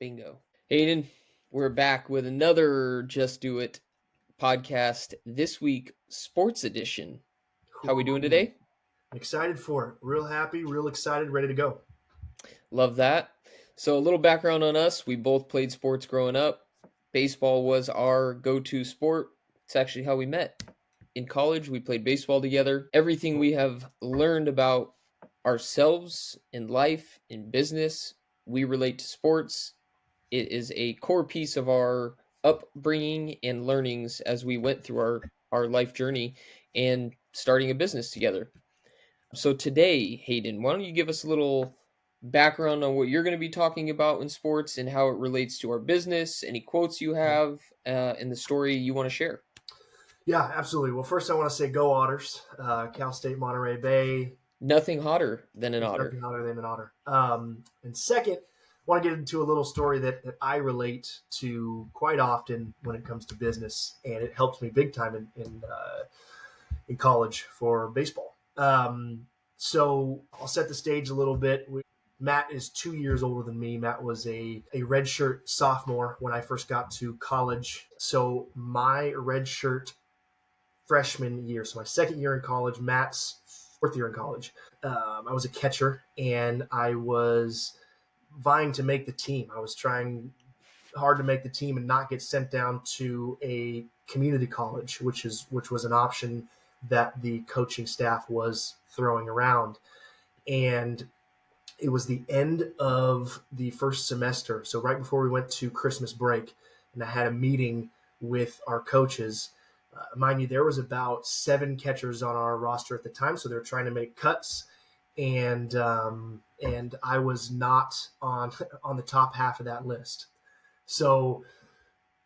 Bingo. Hayden, we're back with another Just Do It podcast. This week, sports edition. How we doing Ooh, today? excited for it. Real happy, real excited, ready to go. Love that. So, a little background on us. We both played sports growing up. Baseball was our go to sport. It's actually how we met. In college, we played baseball together. Everything we have learned about ourselves in life, in business, we relate to sports. It is a core piece of our upbringing and learnings as we went through our life journey and starting a business together. So today, Hayden, why don't you give us a little background on what you're going to be talking about in sports and how it relates to our business, any quotes you Yeah, have, and the story you want to share? yeah, absolutely. Well, first I want to say go Otters. Cal State Monterey Bay. Nothing hotter than an There's otter. nothing hotter than an otter. And second, I want to get into a little story that I relate to quite often when it comes to business, and it helps me big time in college for baseball. So I'll set the stage a little bit. Matt is 2 years older than me. Matt was a redshirt sophomore when I first got to college. So my redshirt freshman year, so my second year in college, Matt's fourth year in college, I was a catcher and I was vying to make the team. I was trying hard to make the team and not get sent down to a community college, which was an option that the coaching staff was throwing around. And it was the end of the first semester, so right before we went to Christmas break, and I had a meeting with our coaches. Mind you, there was about 7 catchers on our roster at the time, so they're trying to make cuts, and I was not on the top half of that list. So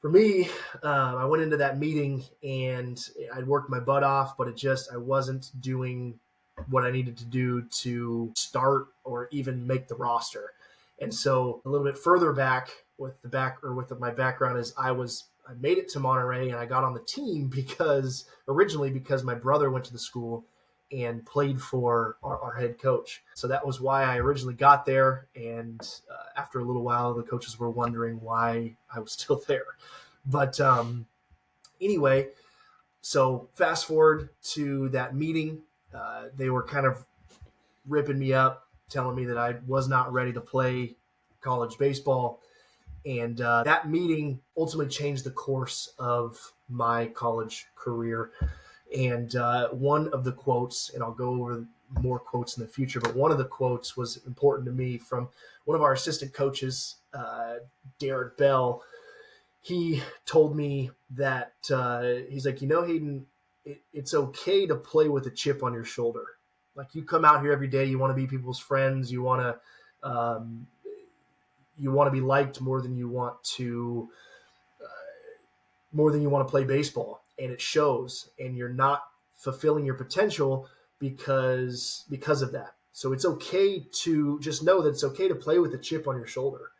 for me, I went into that meeting and I'd worked my butt off, but I wasn't doing what I needed to do to start or even make the roster. And so a little bit further back with my background is I made it to Monterey and I got on the team originally because my brother went to the school and played for our head coach. So that was why I originally got there. And after a little while, the coaches were wondering why I was still there. But anyway, so fast forward to that meeting. They were kind of ripping me up, telling me that I was not ready to play college baseball. And that meeting ultimately changed the course of my college career. And one of the quotes, and I'll go over more quotes in the future, but one of the quotes was important to me from one of our assistant coaches, Derek Bell. He told me that he's like, Hayden, it's okay to play with a chip on your shoulder. Like, you come out here every day, you want to be people's friends, you want to be liked more than you want to play baseball, and it shows, and you're not fulfilling your potential because of that. So it's okay to just know that it's okay to play with a chip on your shoulder.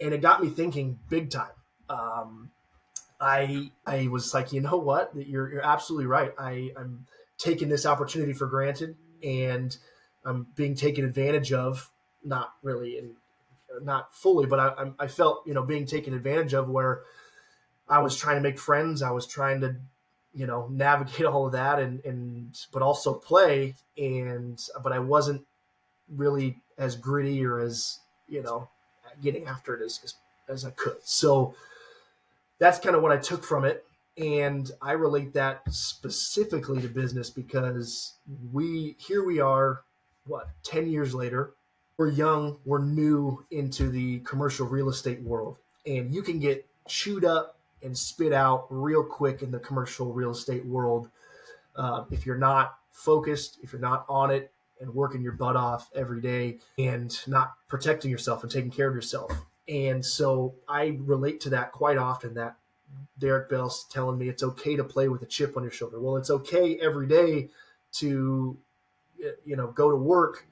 And it got me thinking big time. Um, I was like, you know what? You're absolutely right. I'm taking this opportunity for granted, and I'm being taken advantage of. Not really, and not fully, but I felt being taken advantage of, where I was trying to make friends. I was trying to navigate all of that, and but also play, but I wasn't really as gritty or as getting after it as I could. So that's kind of what I took from it. And I relate that specifically to business because we are, 10 years later. We're young, we're new into the commercial real estate world, and you can get chewed up and spit out real quick in the commercial real estate world if you're not focused, if you're not on it and working your butt off every day and not protecting yourself and taking care of yourself. And so I relate to that quite often, that Derek Bell's telling me it's okay to play with a chip on your shoulder. Well, it's okay every day to, go to work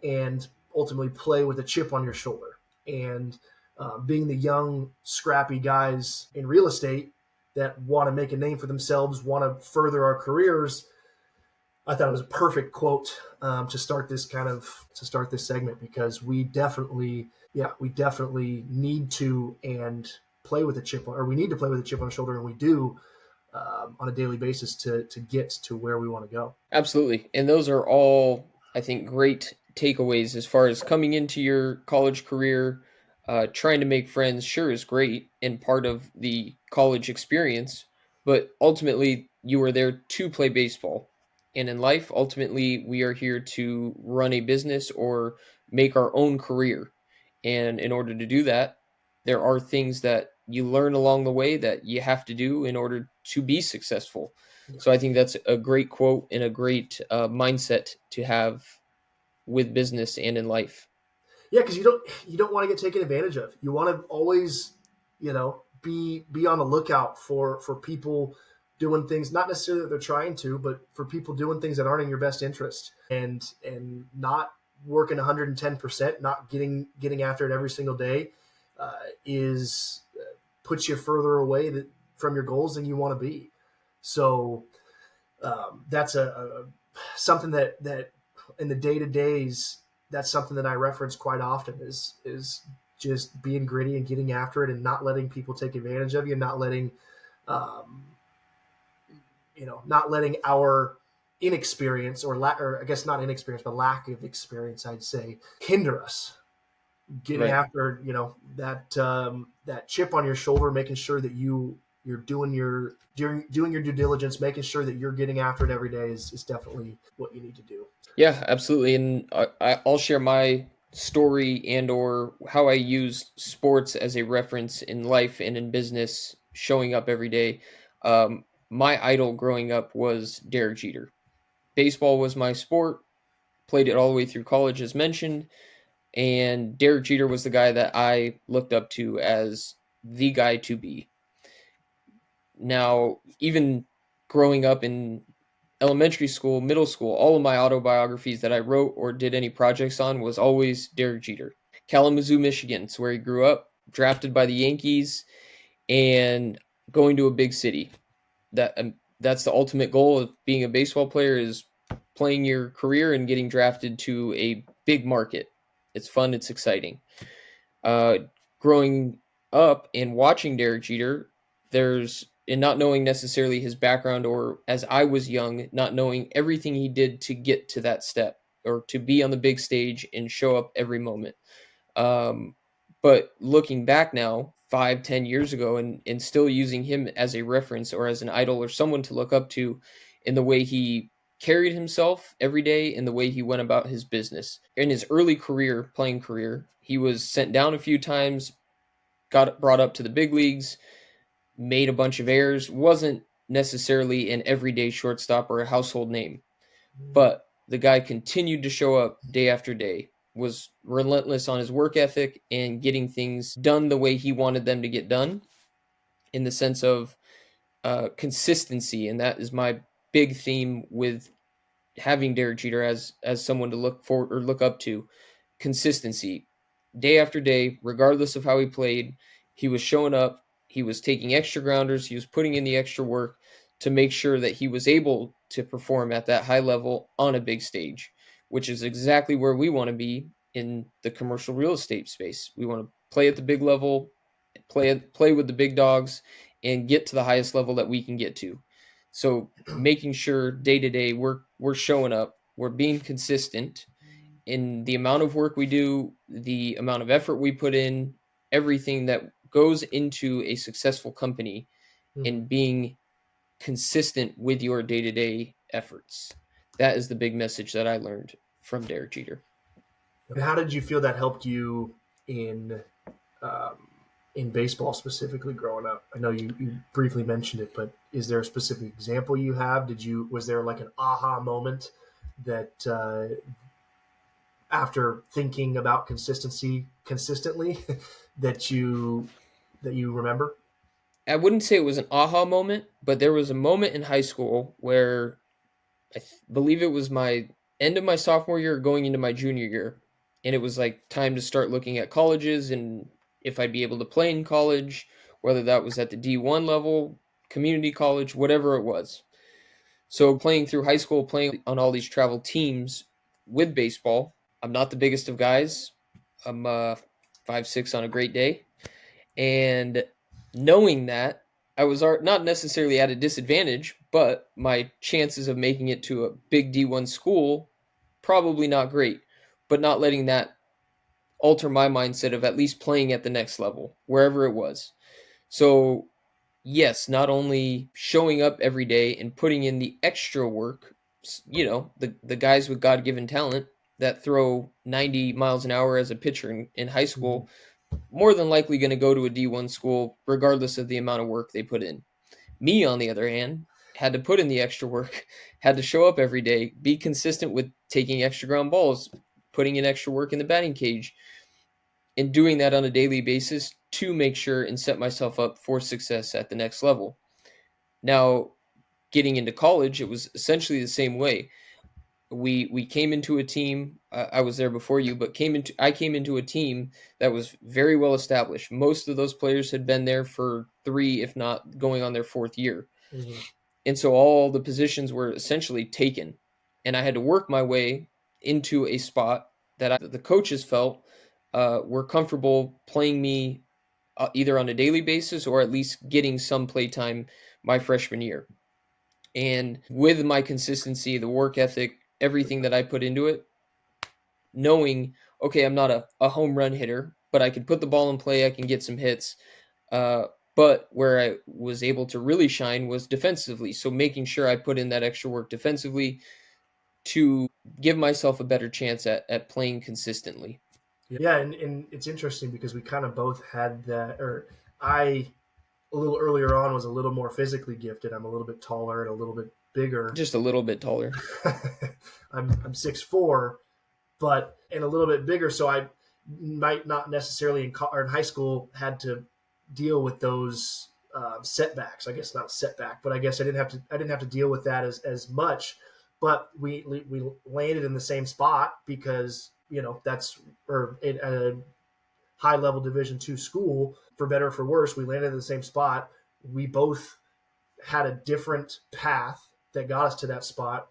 and ultimately play with a chip on your shoulder. And being the young, scrappy guys in real estate that want to make a name for themselves, want to further our careers, I thought it was a perfect quote to start this segment, because we definitely need to and play with a chip on, or we need to play with a chip on our shoulder, and we do on a daily basis to get to where we want to go. Absolutely. And those are all, I think, great takeaways as far as coming into your college career. Trying to make friends, sure, is great and part of the college experience, but ultimately, you are there to play baseball. And in life, ultimately, we are here to run a business or make our own career. And in order to do that, there are things that you learn along the way that you have to do in order to be successful. Yeah, So I think that's a great quote and a great mindset to have with business and in life. yeah, because you don't want to get taken advantage of. You want to always, be on the lookout for people doing things, not necessarily that they're trying to, but for people doing things that aren't in your best interest, and not working 110%, not getting after it every single day, is puts you further away from your goals than you want to be. So that's a something that in the day to days, that's something that I reference quite often, is just being gritty and getting after it, and not letting people take advantage of you, not letting um, not letting our inexperience, or I guess not inexperience, but lack of experience, I'd say, hinder us getting Right. after that chip on your shoulder, making sure that you're doing your due diligence, making sure that you're getting after it every day is definitely what you need to do. Yeah, absolutely. And I'll share my story and or how I use sports as a reference in life and in business, showing up every day. My idol growing up was Derek Jeter. Baseball was my sport. Played it all the way through college, as mentioned. And Derek Jeter was the guy that I looked up to as the guy to be. Now, even growing up in elementary school, middle school, all of my autobiographies that I wrote or did any projects on was always Derek Jeter. Kalamazoo, Michigan, it's where he grew up, drafted by the Yankees, and going to a big city. That's the ultimate goal of being a baseball player, is playing your career and getting drafted to a big market. It's fun, it's exciting. uh, Growing up and watching Derek Jeter, there's and not knowing necessarily his background, or as I was young, not knowing everything he did to get to that step or to be on the big stage and show up every moment. Um, but looking back now, 5, 10 years ago, and still using him as a reference or as an idol or someone to look up to in the way he carried himself every day and the way he went about his business. In his early career, playing career, he was sent down a few times, got brought up to the big leagues, made a bunch of errors, wasn't necessarily an everyday shortstop or a household name, but the guy continued to show up day after day, was relentless on his work ethic and getting things done the way he wanted them to get done, in the sense of consistency. And that is my big theme with having Derek Jeter as someone to look for or look up to. Consistency, day after day, regardless of how he played, he was showing up. He was taking extra grounders. He was putting in the extra work to make sure that he was able to perform at that high level on a big stage, which is exactly where we want to be in the commercial real estate space. We want to play at the big level, play with the big dogs, and get to the highest level that we can get to. So making sure day to day we're showing up, we're being consistent in the amount of work we do, the amount of effort we put in, everything that goes into a successful company, Mhm. and being consistent with your day to day efforts. That is the big message that I learned from Derek Jeter. And how did you feel that helped you in um, in baseball specifically growing up? I know you briefly mentioned it, but is there a specific example you have? Was there like an aha moment that after thinking about consistency consistently that you remember? I wouldn't say it was an aha moment, but there was a moment in high school where believe it was my end of my sophomore year going into my junior year, and it was like time to start looking at colleges and if I'd be able to play in college, whether that was at the D1 level, community college, whatever it was. So playing through high school, playing on all these travel teams with baseball, I'm not the biggest of guys. I'm 5'6" on a great day. And knowing that, I was not necessarily at a disadvantage, but my chances of making it to a big D1 school, probably not great. But not letting that alter my mindset of at least playing at the next level, wherever it was. So, yes, not only showing up every day and putting in the extra work, the guys with God given talent that throw 90 miles an hour as a pitcher in high school, more than likely going to go to a D1 school, regardless of the amount of work they put in. Me, on the other hand, had to put in the extra work, had to show up every day, be consistent with taking extra ground balls, putting in extra work in the batting cage, and doing that on a daily basis to make sure and set myself up for success at the next level. Now, getting into college, it was essentially the same way. We came into a team. I was there before you, but I came into a team that was very well established. Most of those players had been there for 3, if not going on their 4th year, and so all the positions were essentially taken, and I had to work my way into a spot that the coaches felt were comfortable playing me either on a daily basis or at least getting some play time my freshman year. And with my consistency, the work ethic, everything that I put into it, knowing, okay, I'm not a home run hitter, but I can put the ball in play, I can get some hits. But where I was able to really shine was defensively. So making sure I put in that extra work defensively to give myself a better chance at playing consistently. Yeah, and it's interesting because we kind of both had that, or I, a little earlier on, was a little more physically gifted. I'm a little bit taller and a little bit bigger. Just a little bit taller. I'm 6'4", but and a little bit bigger, so I might not necessarily in high school had to deal with those setbacks. I guess not a setback, but I guess I didn't have to deal with that as much. But we landed in the same spot because that's or at a high level Division II school, for better or for worse. We landed in the same spot. We both had a different path that got us to that spot,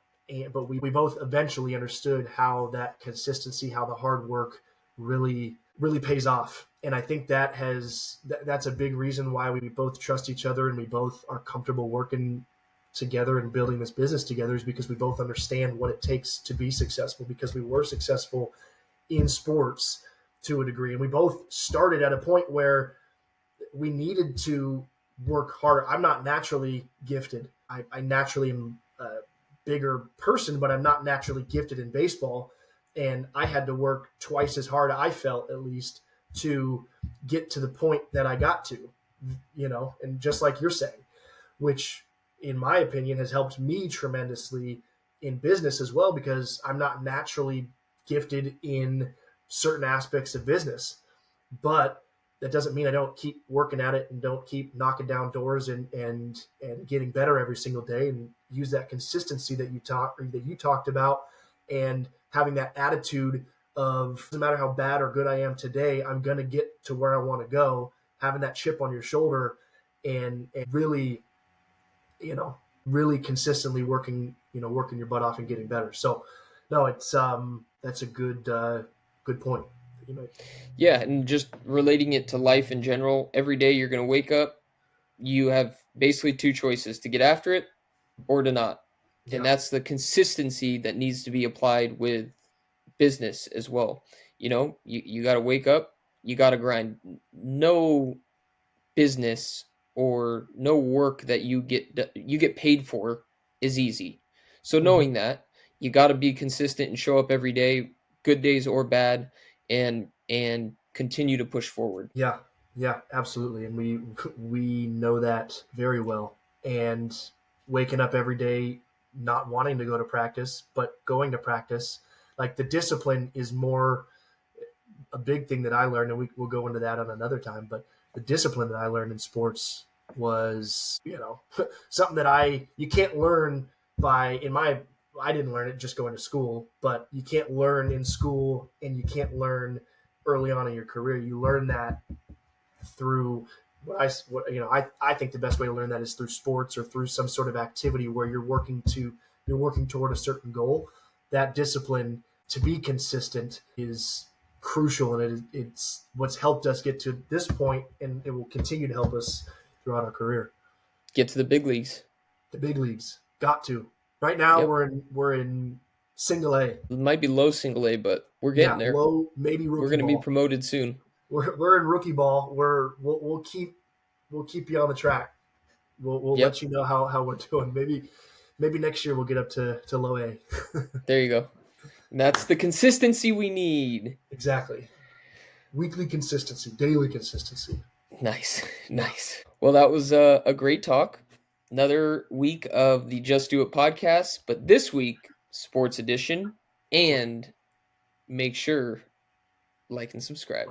but we both eventually understood how that consistency, how the hard work really pays off. And I think that's a big reason why we both trust each other and we both are comfortable working together and building this business together, is because we both understand what it takes to be successful, because we were successful in sports to a degree. And we both started at a point where we needed to work harder. I'm not naturally gifted. I naturally am a bigger person, but I'm not naturally gifted in baseball. And I had to work twice as hard, I felt at least, to get to the point that I got to, and just like you're saying, which in my opinion has helped me tremendously in business as well, because I'm not naturally gifted in certain aspects of business, but that doesn't mean I don't keep working at it and don't keep knocking down doors and getting better every single day, and use that consistency that you talked about, and having that attitude of, doesn't matter how bad or good I am today, I'm going to get to where I want to go, having that chip on your shoulder, and really, really consistently working your butt off and getting better. So no, it's that's a good point. Yeah, and just relating it to life in general, every day you're going to wake up, you have basically 2 choices: to get after it or to not. Yeah. And that's the consistency that needs to be applied with business as well. You got to wake up, you got to grind. No business or no work that you get paid for is easy. So knowing that, you got to be consistent and show up every day, good days or bad, and continue to push forward. Yeah, absolutely. And we know that very well. And waking up every day not wanting to go to practice, but going to practice, like the discipline is more a big thing that I learned, and we'll go into that on another time. But the discipline that I learned in sports was, something that you can't learn I didn't learn it just going to school, but you can't learn in school and you can't learn early on in your career. You learn that through I think the best way to learn that is through sports or through some sort of activity where you're working toward a certain goal. That discipline to be consistent is crucial, and it's what's helped us get to this point, and it will continue to help us throughout our career. Get to the big leagues. The big leagues got to. Right now, Yep. we're in single A. It might be low single A, but we're getting there. Low, maybe rookie We're going to be ball. promoted soon. We're in rookie ball. We'll keep you on the track. We'll Yep. let you know how we're doing. Maybe next year we'll get up to low A. There you go. And that's the consistency we need. Exactly. Weekly consistency, daily consistency. Nice. Well, that was a great talk. Another week of the Just Do It podcast, but this week, sports edition. And make sure, like and subscribe.